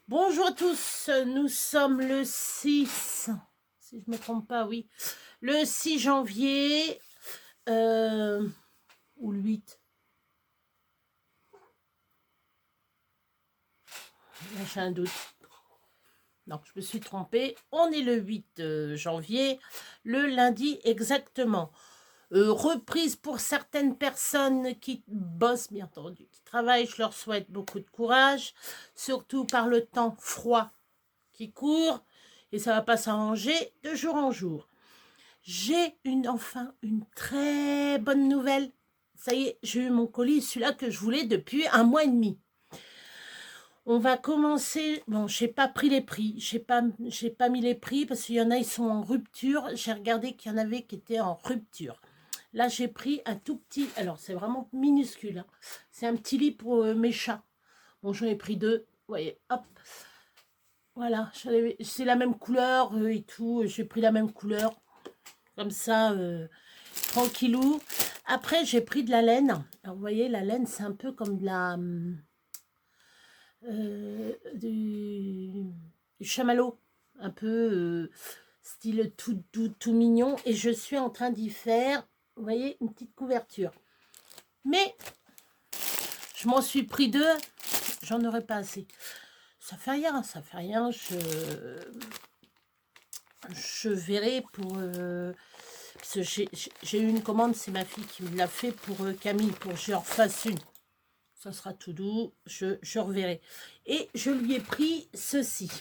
Bonjour à tous, nous sommes le 6, si je ne me trompe pas, oui. Le 6 janvier, ou le 8. Là, j'ai un doute. Non, je me suis trompée. On est le 8 janvier, le lundi exactement. Reprise pour certaines personnes qui bossent, bien entendu, qui travaillent. Je leur souhaite beaucoup de courage, surtout par le temps froid qui court. Et ça ne va pas s'arranger de jour en jour. J'ai enfin une très bonne nouvelle. Ça y est, j'ai eu mon colis, celui-là que je voulais depuis 1 mois et demi. On va commencer. Bon, j'ai pas pris les prix. J'ai pas mis les prix parce qu'il y en a, ils sont en rupture. J'ai regardé qu'il y en avait qui étaient en rupture. Là, j'ai pris un tout petit. Alors, c'est vraiment minuscule. Hein. C'est un petit lit pour mes chats. Bon, j'en ai pris 2. Vous voyez, hop. Voilà, c'est la même couleur et tout. J'ai pris la même couleur. Comme ça, tranquillou. Après, j'ai pris de la laine. Alors, vous voyez, la laine, c'est un peu comme de la... du chamallow. Un peu style tout doux, tout mignon. Et je suis en train d'y faire, vous voyez, une petite couverture. Mais, je m'en suis pris 2. J'en aurais pas assez. Ça fait rien, ça fait rien. Je verrai pour... parce que j'ai eu une commande, c'est ma fille qui me l'a fait pour Camille, pour que je leur fasse une. Ça sera tout doux, je reverrai. Et je lui ai pris ceci.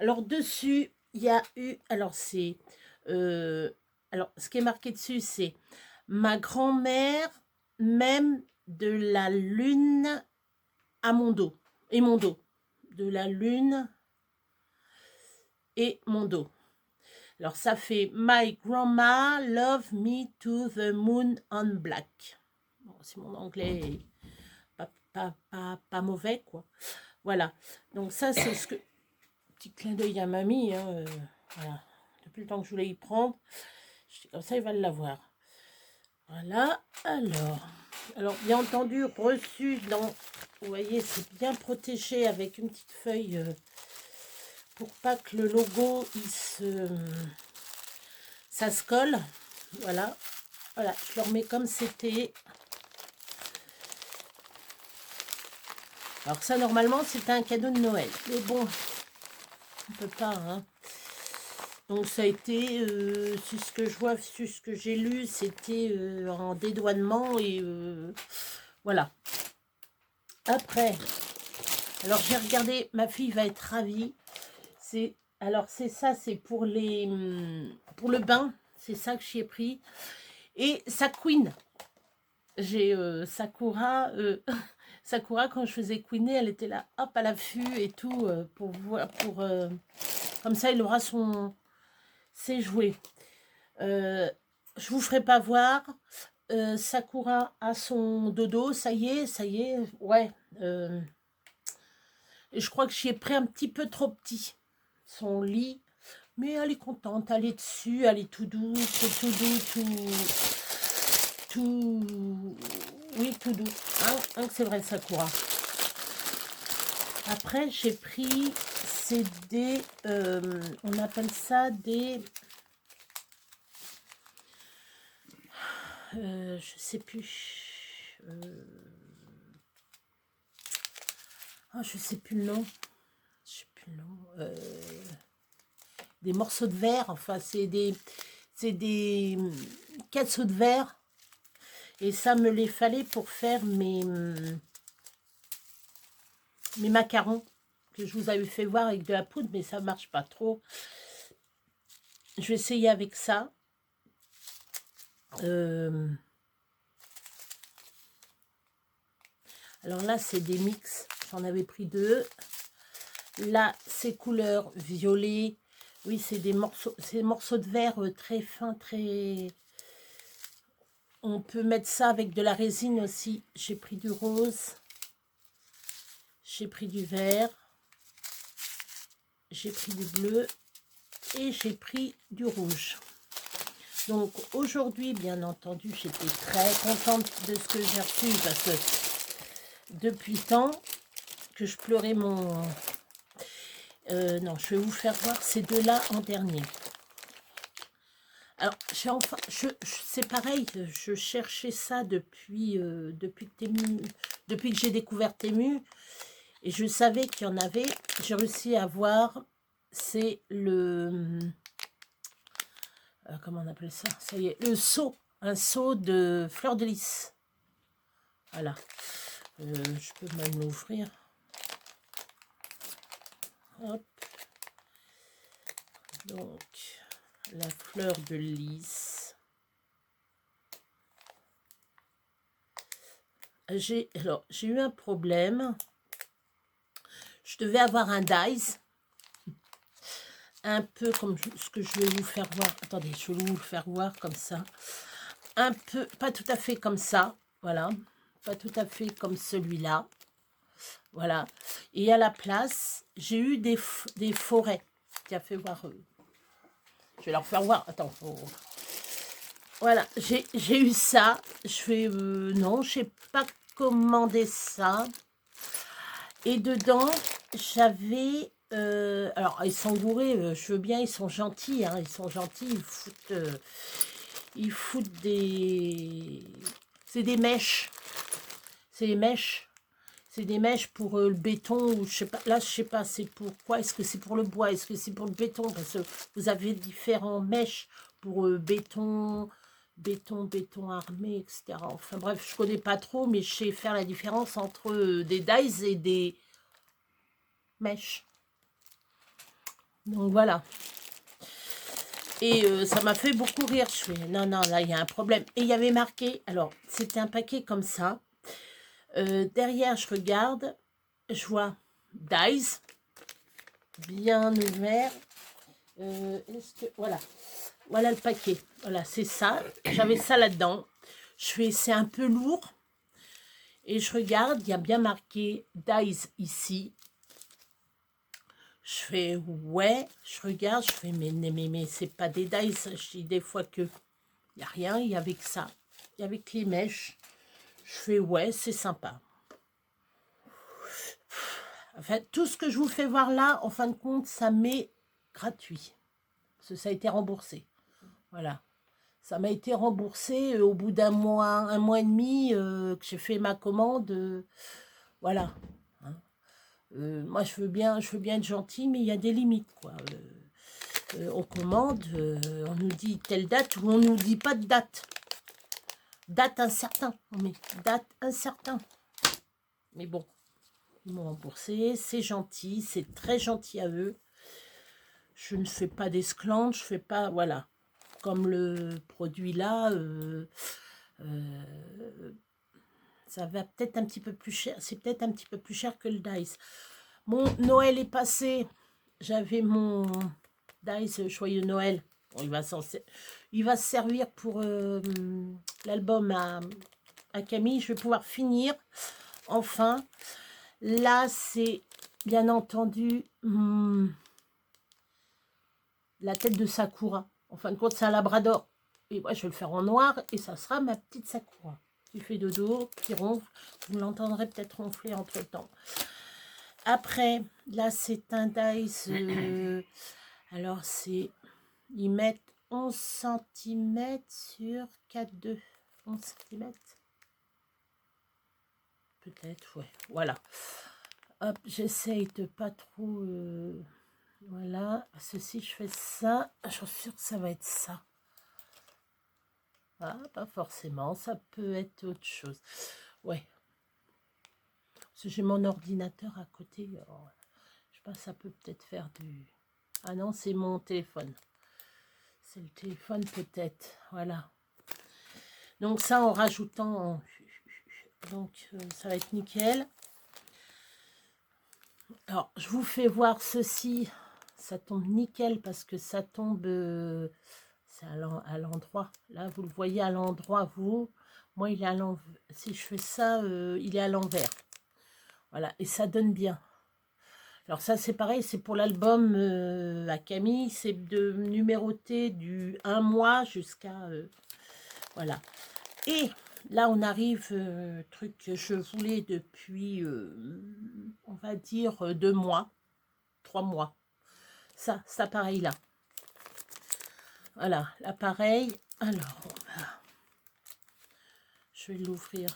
Alors dessus, il y a eu... Alors c'est... alors ce qui est marqué dessus, c'est ma grand-mère, même de la lune à mon dos. Et mon dos. De la lune et mon dos. Alors, ça fait My grandma love me to the moon on black. Bon, si mon anglais est pas mauvais, quoi. Voilà. Donc, ça, c'est ce que... Petit clin d'œil à mamie. Hein, voilà. Depuis le temps que je voulais y prendre. Je dis comme ça, il va l'avoir. Voilà. Alors, bien entendu, reçu dans... Vous voyez, c'est bien protégé avec une petite feuille... pour pas que le logo ça se colle. Voilà, je le remets comme c'était. Alors ça, normalement, c'était un cadeau de Noël, mais bon, on peut pas, hein. Donc ça a été, c'est ce que je vois, c'est ce que j'ai lu, c'était en dédouanement et voilà. Après, alors j'ai regardé, ma fille va être ravie. Alors c'est ça, c'est pour le bain, c'est ça que j'y ai pris. Et sa queen, j'ai Sakura, Sakura quand je faisais queener, elle était là, hop à l'affût et tout pour voir, comme ça il aura ses jouets. Je vous ferai pas voir. Sakura a son dodo, ça y est, ouais. Je crois que j'y ai pris un petit peu trop petit. Son lit, mais elle est contente, elle est dessus, elle est tout doux, tout oui, tout doux. Hein, c'est vrai, Sakura. Après, j'ai pris, c'est des, on appelle ça des, je sais plus, je sais plus le nom. Des morceaux de verre, enfin c'est des casseaux de verre, et ça me les fallait pour faire mes macarons que je vous avais fait voir avec de la poudre, mais ça marche pas trop. Je vais essayer avec ça. Alors là, c'est des mix. J'en avais pris 2. Là, c'est couleur violet. Oui, c'est des morceaux de verre très fins, très... On peut mettre ça avec de la résine aussi. J'ai pris du rose. J'ai pris du vert. J'ai pris du bleu. Et j'ai pris du rouge. Donc aujourd'hui, bien entendu, j'étais très contente de ce que j'ai reçu parce que depuis tant que je pleurais mon... non, je vais vous faire voir ces deux-là en dernier. Alors, c'est pareil, je cherchais ça depuis, depuis que j'ai découvert Temu. Et je savais qu'il y en avait. J'ai réussi à voir, c'est le... comment on appelle ça? Ça y est, le seau. Un seau de fleurs de lys. Voilà. Je peux même l'ouvrir. Hop. Donc, la fleur de lys. J'ai eu un problème. Je devais avoir un dies. Un peu comme ce que je vais vous faire voir. Attendez, je vais vous le faire voir comme ça. Un peu, pas tout à fait comme ça. Voilà. Pas tout à fait comme celui-là. Voilà. Et à la place, j'ai eu des forêts. Tiens, fais voir. Je vais leur faire voir. Attends. Voilà. J'ai eu ça. Je fais... non, je n'ai pas commandé ça. Et dedans, j'avais... alors, ils sont bourrés, je veux bien, ils sont gentils, hein, ils sont gentils, ils foutent des... C'est des mèches. C'est des mèches. C'est des mèches pour le béton, ou je sais pas, là, je sais pas, c'est pour quoi? Est-ce que c'est pour le bois? Est-ce que c'est pour le béton? Parce que vous avez différents mèches pour béton armé, etc. Enfin bref, je connais pas trop, mais je sais faire la différence entre des dies et des mèches. Donc voilà. Et ça m'a fait beaucoup rire. Je fais, non, non, là, il y a un problème. Et il y avait marqué, alors, c'était un paquet comme ça. Derrière, je regarde, je vois dies, bien ouvert. Voilà. Voilà le paquet. Voilà, c'est ça. J'avais ça là-dedans. Je fais, c'est un peu lourd. Et je regarde, il y a bien marqué dies ici. Je fais, ouais, je regarde, je fais, mais c'est pas des dies. Je dis des fois que il n'y a rien, il y avait que ça. Il y avait que les mèches. Je fais, ouais, c'est sympa. Enfin, tout ce que je vous fais voir là, en fin de compte, ça m'est gratuit. Parce que ça a été remboursé. Voilà. Ça m'a été remboursé au bout d'un mois et demi que j'ai fait ma commande. Voilà. Hein. Moi, je veux bien être gentil, mais il y a des limites, quoi. On commande, on nous dit telle date, ou on nous dit pas de date. Date incertain. On met date incertain. Mais bon, ils m'ont remboursé, c'est gentil, c'est très gentil à eux. Je ne fais pas d'esclandre, je fais pas, voilà. Comme le produit là, ça va peut-être un petit peu plus cher. C'est peut-être un petit peu plus cher que le dice. Mon Noël est passé. J'avais mon dice Joyeux Noël. Bon, il va se servir pour l'album à Camille. Je vais pouvoir finir. Enfin, là, c'est bien entendu la tête de Sakura. En fin de compte, c'est un labrador. Et moi, je vais le faire en noir et ça sera ma petite Sakura. Qui fait dodo, qui ronfle. Vous l'entendrez peut-être ronfler entre temps. Après, là, c'est un dice. Alors, c'est. Ils mettent 11 cm sur 4,2. 11 cm. Peut-être, ouais. Voilà. Hop, j'essaye de pas trop. Voilà. Ceci, je fais ça. Je suis sûre que ça va être ça. Ah, pas forcément. Ça peut être autre chose. Ouais. Parce que j'ai mon ordinateur à côté. Alors, je sais pas, ça peut peut-être faire du... Ah non, c'est mon téléphone. C'est le téléphone peut-être. Voilà. Donc ça, en rajoutant... Donc, ça va être nickel. Alors, je vous fais voir ceci. Ça tombe nickel parce que ça tombe... c'est à l'endroit. Là, vous le voyez à l'endroit, vous. Moi, il est à l'envers. Si je fais ça, il est à l'envers. Voilà, et ça donne bien. Alors ça, c'est pareil, c'est pour l'album à Camille. C'est de numéroter du 1 mois jusqu'à... voilà. Et Là, on arrive, truc que je voulais depuis, on va dire, 2 mois, 3 mois. Ça, cet appareil-là. Voilà, l'appareil. Alors, je vais l'ouvrir.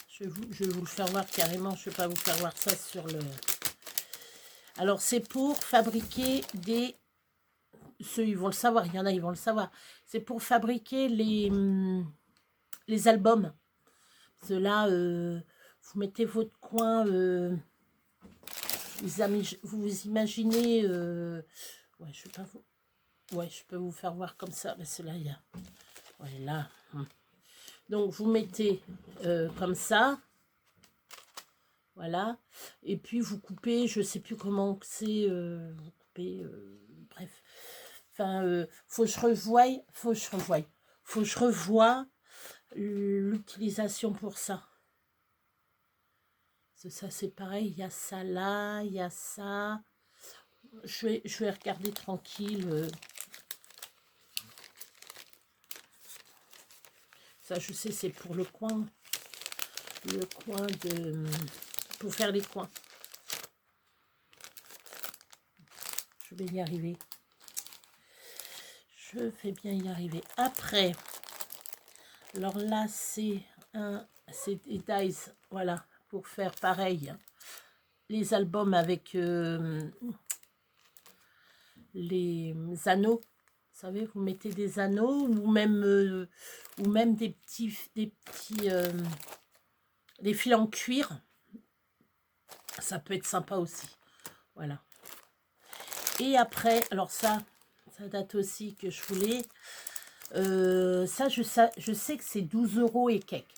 Je vais vous le faire voir carrément. Je ne vais pas vous faire voir ça sur le... Alors, c'est pour fabriquer des... Ceux, ils vont le savoir. Il y en a, ils vont le savoir. C'est pour fabriquer les albums. Cela, vous mettez votre coin... vous imaginez... ouais, je vais pas vous... Ouais, je peux vous faire voir comme ça. Mais cela, il y a... Ouais, là... Donc, vous mettez comme ça. Voilà. Et puis, vous coupez, je ne sais plus comment c'est. Vous coupez, bref. Enfin, faut que je revoie. Faut que je revoie l'utilisation pour ça. Ça, c'est pareil. Il y a ça là, il y a ça. Je vais regarder tranquille. Ça, je sais, c'est pour le coin. Le coin de... Pour faire les coins. Je vais y arriver. Je vais bien y arriver. Après, alors là, c'est des dies, voilà, pour faire pareil. Les albums avec les anneaux. Vous savez, vous mettez des anneaux ou même des fils en cuir. Ça peut être sympa aussi. Voilà. Et après, alors ça date aussi que je voulais. Ça, je sais que c'est 12 € et quelques.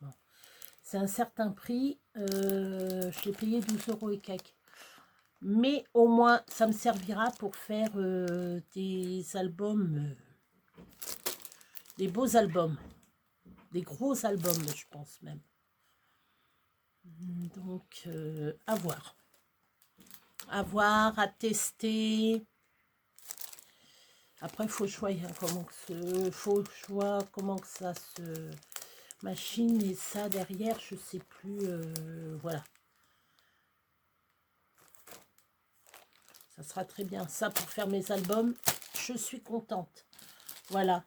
Bon. C'est un certain prix. Je l'ai payé 12 € et quelques. Mais au moins, ça me servira pour faire des albums, des beaux albums. Des gros albums, je pense même. Donc, à voir. À voir, à tester. Après, il faut choisir comment que ça se machine et ça derrière, je sais plus. Voilà. Ça sera très bien. Ça pour faire mes albums, je suis contente. Voilà.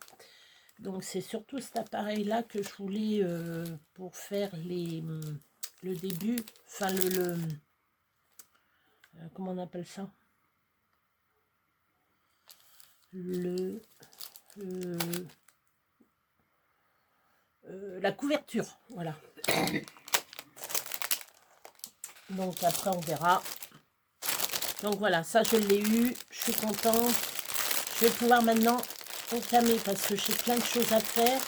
Donc c'est surtout cet appareil là que je voulais pour faire le début. Enfin comment on appelle ça? La couverture, voilà. Donc après on verra. Donc voilà, ça je l'ai eu, je suis contente. Je vais pouvoir maintenant entamer parce que j'ai plein de choses à faire.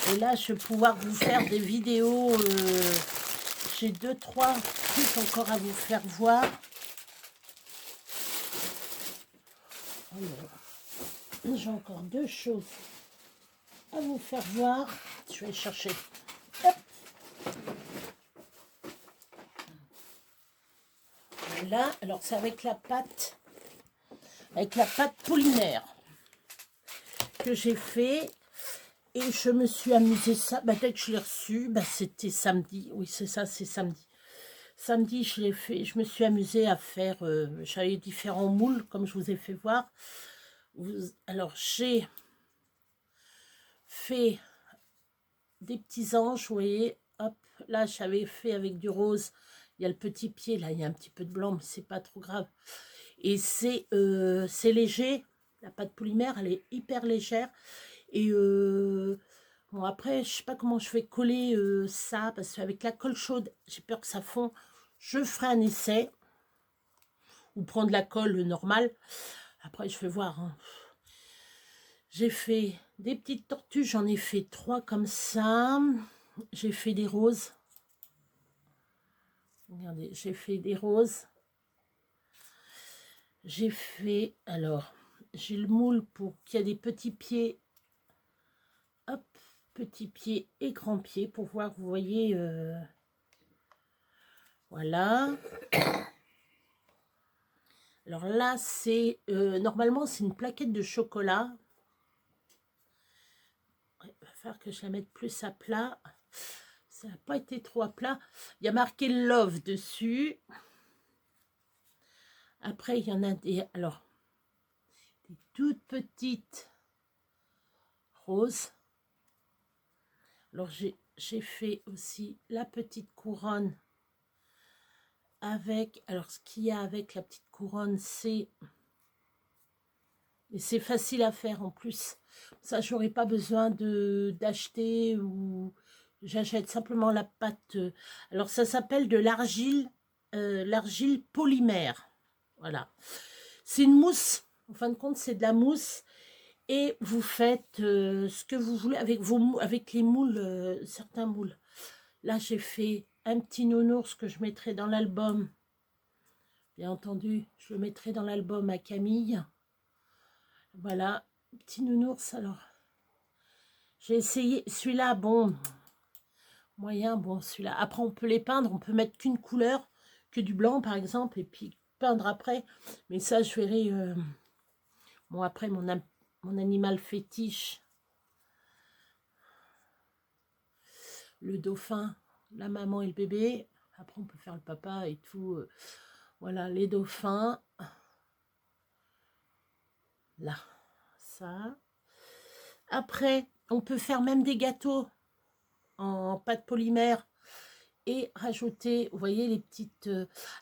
Et là je vais pouvoir vous faire des vidéos. J'ai 2-3 trucs encore à vous faire voir. J'ai encore 2 choses à vous faire voir. Je vais chercher. Hop. Voilà, alors c'est avec la pâte polymère que j'ai fait. Et je me suis amusée ça. Bah, dès que je l'ai reçu, bah, c'était samedi. Oui, c'est ça, c'est samedi. Samedi, je l'ai fait. Je me suis amusée à faire. J'avais différents moules, comme je vous ai fait voir. Alors, j'ai fait des petits anges, vous voyez. Hop, là, j'avais fait avec du rose. Il y a le petit pied, là, il y a un petit peu de blanc, mais c'est pas trop grave. Et c'est léger. La pâte polymère, elle est hyper légère. Et bon, après, je sais pas comment je vais coller ça, parce qu'avec la colle chaude, j'ai peur que ça fond. Je ferai un essai, ou prendre la colle normale. Après, je vais voir. Hein. J'ai fait des petites tortues, j'en ai fait 3 comme ça. J'ai fait des roses. Regardez, j'ai fait des roses. J'ai fait, alors, j'ai le moule pour qu'il y ait des petits pieds. Hop, petits pieds et grands pieds pour voir, vous voyez, voilà. Alors là, c'est, normalement, c'est une plaquette de chocolat. Ouais, va falloir que je la mette plus à plat. Ça n'a pas été trop à plat. Il y a marqué Love dessus. Après, il y en a des... Alors, des toutes petites roses. Alors, j'ai fait aussi la petite couronne avec... Alors, ce qu'il y a avec la petite couronne, c'est... Et c'est facile à faire en plus. Ça, j'aurais pas besoin d'acheter ou... J'achète simplement la pâte. Alors, ça s'appelle de l'argile polymère. Voilà. C'est une mousse. En fin de compte, c'est de la mousse. Et vous faites ce que vous voulez avec les moules, certains moules. Là, j'ai fait un petit nounours que je mettrai dans l'album. Bien entendu, je le mettrai dans l'album à Camille. Voilà, petit nounours. Alors, j'ai essayé celui-là, bon, moyen, bon, celui-là. Après, on peut les peindre, on peut mettre qu'une couleur, que du blanc, par exemple, et puis peindre après. Mais ça, je verrai. Bon, après, mon animal fétiche, le dauphin, la maman et le bébé. Après, on peut faire le papa et tout. Voilà, les dauphins. Là, ça. Après, on peut faire même des gâteaux en pâte polymère et rajouter, vous voyez, les petites...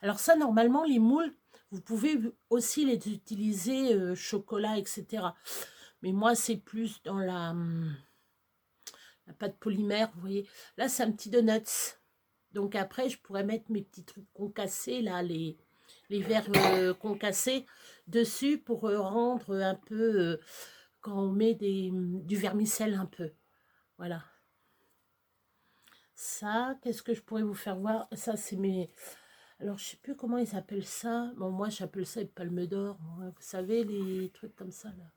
Alors ça, normalement, les moules, vous pouvez aussi les utiliser chocolat, etc. Mais moi, c'est plus dans la pâte polymère, vous voyez. Là, c'est un petit donuts. Donc après, je pourrais mettre mes petits trucs concassés, là, les verres concassés dessus pour rendre un peu, quand on met du vermicelle un peu. Voilà. Ça, qu'est-ce que je pourrais vous faire voir? Ça, c'est mes... Alors, je sais plus comment ils appellent ça. Bon, moi, j'appelle ça les palmes d'or. Vous savez, les trucs comme ça, là.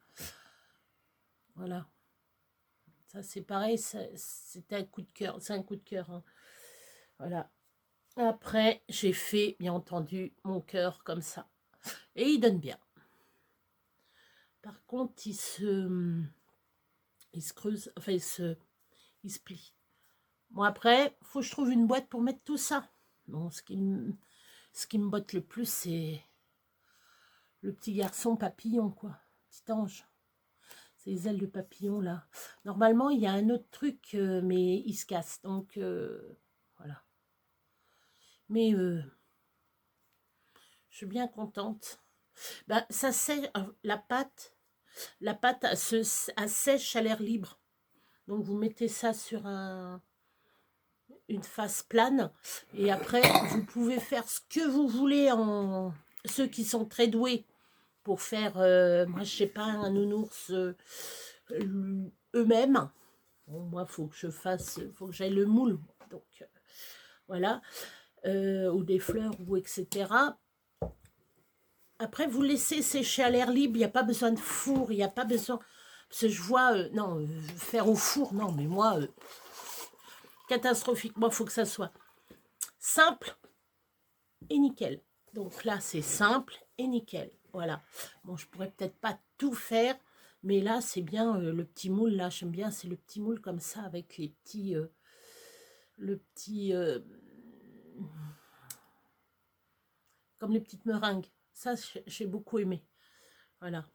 Voilà. Ça, c'est pareil. C'était un coup de cœur. C'est un coup de cœur. Hein. Voilà. Après, j'ai fait, bien entendu, mon cœur comme ça. Et il donne bien. Par contre, il se creuse. Enfin, il se plie. Bon, après, faut que je trouve une boîte pour mettre tout ça. Bon, ce qui me botte le plus, c'est le petit garçon papillon, quoi. Petit ange. C'est les ailes de papillon, là. Normalement, il y a un autre truc, mais il se casse. Donc, voilà. Mais, je suis bien contente. Ben, ça sèche, la pâte elle sèche à l'air libre. Donc, vous mettez ça sur une face plane. Et après, vous pouvez faire ce que vous voulez ceux qui sont très doués pour faire, moi, je sais pas, un nounours eux-mêmes. Bon, moi, faut que j'aille le moule. Donc, voilà. Ou des fleurs, ou etc. Après, vous laissez sécher à l'air libre. Il n'y a pas besoin de four. Il n'y a pas besoin... Parce que je vois... non, faire au four, non. Mais moi, catastrophique. Moi, il faut que ça soit simple et nickel. Donc là, c'est simple et nickel. Voilà. Bon, je pourrais peut-être pas tout faire. Mais là, c'est bien le petit moule. Là, j'aime bien. C'est le petit moule comme ça avec les petits... comme les petites meringues. Ça, j'ai beaucoup aimé. Voilà.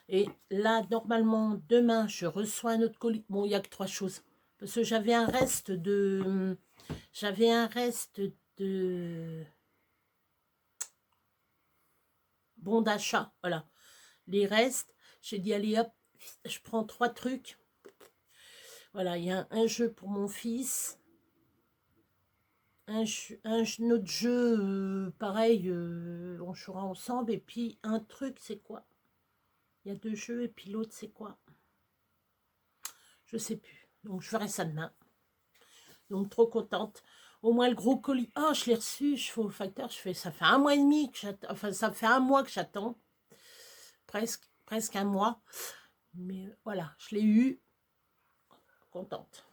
Et là, normalement, demain, je reçois un autre colis. Bon, il n'y a que 3 choses. Parce que j'avais un reste de... Bon d'achat, voilà. Les restes, j'ai dit, allez hop, je prends 3 trucs. Voilà, il y a un jeu pour mon fils. Un autre jeu, pareil, on jouera ensemble. Et puis, un truc, c'est quoi? Il y a 2 jeux, et puis l'autre, c'est quoi? Je sais plus. Donc, je ferai ça demain. Donc, trop contente. Au moins, le gros colis. Oh, je l'ai reçu. Je fais au facteur. Je fais, ça fait 1 mois et demi que j'attends. Enfin, ça fait 1 mois que j'attends. Presque 1 mois. Mais voilà, je l'ai eu. Contente.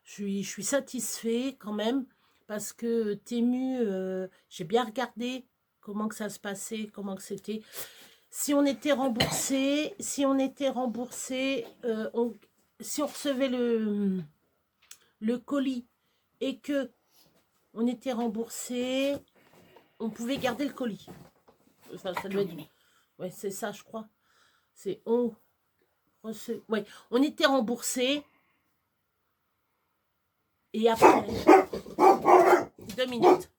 Je suis satisfait quand même. Parce que Temu, j'ai bien regardé comment que ça se passait, comment que c'était. si on était remboursé, si on recevait le colis et que on était remboursé, on pouvait garder le colis. Enfin, ça doit être... Ouais, c'est ça, je crois. C'est ouais, on était remboursé. Et après... 2 minutes.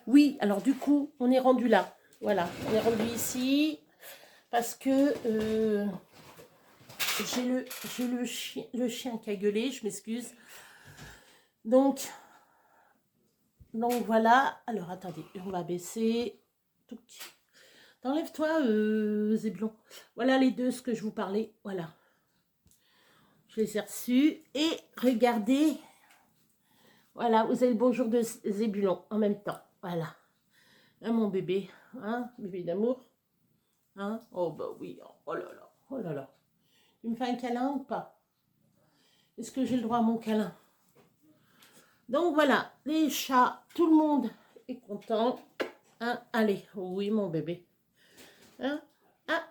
Oui, alors du coup, on est rendu là. Voilà, on est rendu ici. Parce que j'ai le chien qui a gueulé, je m'excuse. Donc voilà. Alors attendez, on va baisser. Enlève-toi, Zébulon. Voilà les deux, ce que je vous parlais. Voilà. Je les ai reçus. Et regardez. Voilà, vous avez le bonjour de Zébulon en même temps. Voilà. Hein, mon bébé. Hein, bébé d'amour. Hein? Oh bah oui. Oh là là. Oh là là. Tu me fais un câlin ou pas? Est-ce que j'ai le droit à mon câlin? Donc voilà, les chats, tout le monde est content. Hein? Allez, oui mon bébé. Hein? Ah.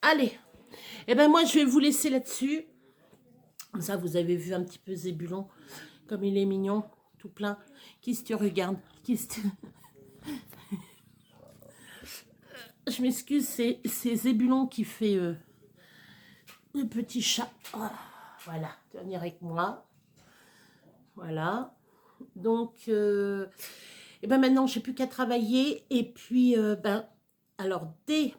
Allez. Et ben moi je vais vous laisser là-dessus. Comme ça vous avez vu un petit peu Zébulon. Comme il est mignon, tout plein. Qui se te regarde? Je m'excuse, c'est Zébulon qui fait le petit chat. Oh, voilà, tu vas venir avec moi. Voilà. Donc, et ben maintenant, j'ai plus qu'à travailler. Et puis, alors, dès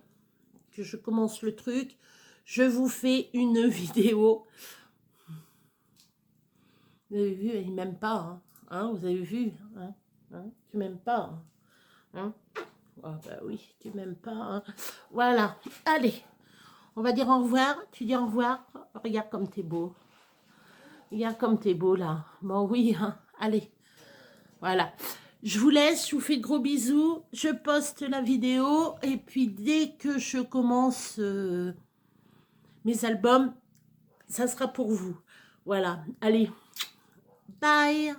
que je commence le truc, je vous fais une vidéo. Vous avez vu, il m'aime pas. Hein, vous avez vu, tu m'aimes pas. Hein? Oh, bah oui, tu m'aimes pas. Hein. Voilà. Allez, on va dire au revoir. Tu dis au revoir. Regarde comme t'es beau. Regarde comme t'es beau, là. Bon, oui, hein. Allez. Voilà. Je vous laisse, je vous fais de gros bisous. Je poste la vidéo. Et puis, dès que je commence mes albums, ça sera pour vous. Voilà. Allez. Bye.